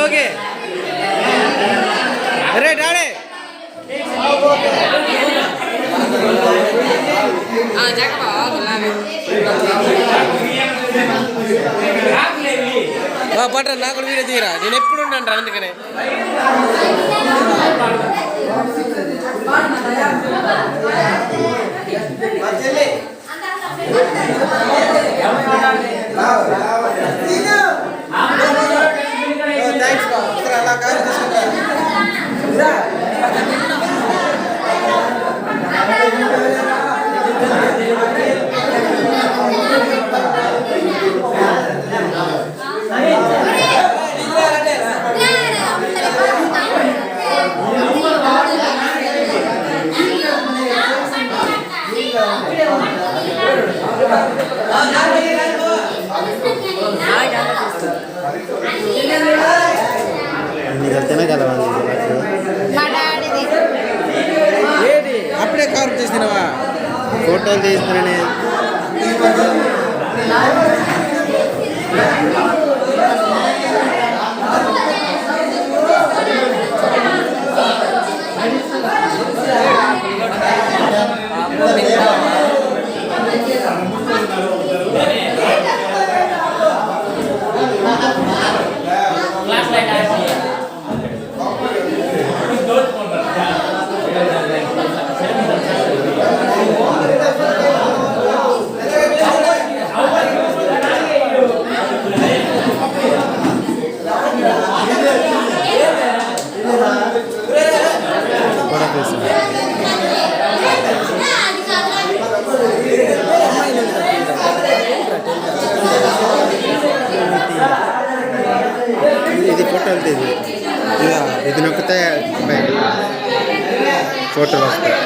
okay రే daddy పట్ట నాకు video తీరా నేను ఎప్పుడు ఉంటాను అందుకనే అప్పుడే కారు చేసినవా ఫోటోలు తీస్తున్నానే ఇది ఫోటోలు తీసి ఇది నొక్కితే ఫోటోలు వస్తాయి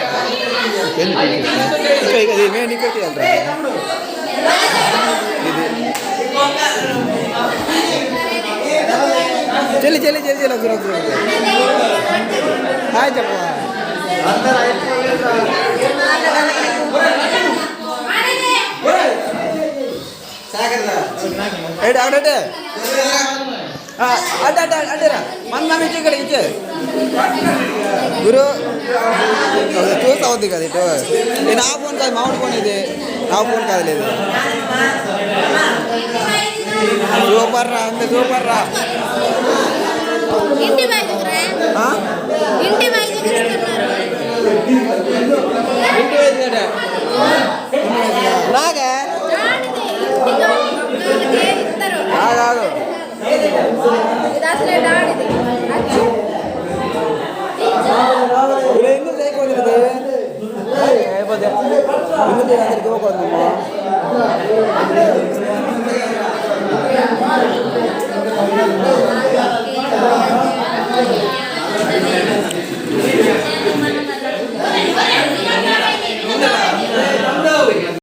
చెల్లి చెల్లి చెల్లి చెల్లి వద్దు హాయ్ చెప్ప అవునంటే అంటేరా మన ఇచ్చి ఇక్కడ ఇచ్చే గురు చూస్తా అవుద్ది కదా ఇటు నేను నా ఫోన్ కాదు మామూలు ఫోన్ ఇది నా ఫోన్ కాదు లేదు సూపర్ రా అంతే సూపర్ రా ఇంటి వైద్యుడు నాగా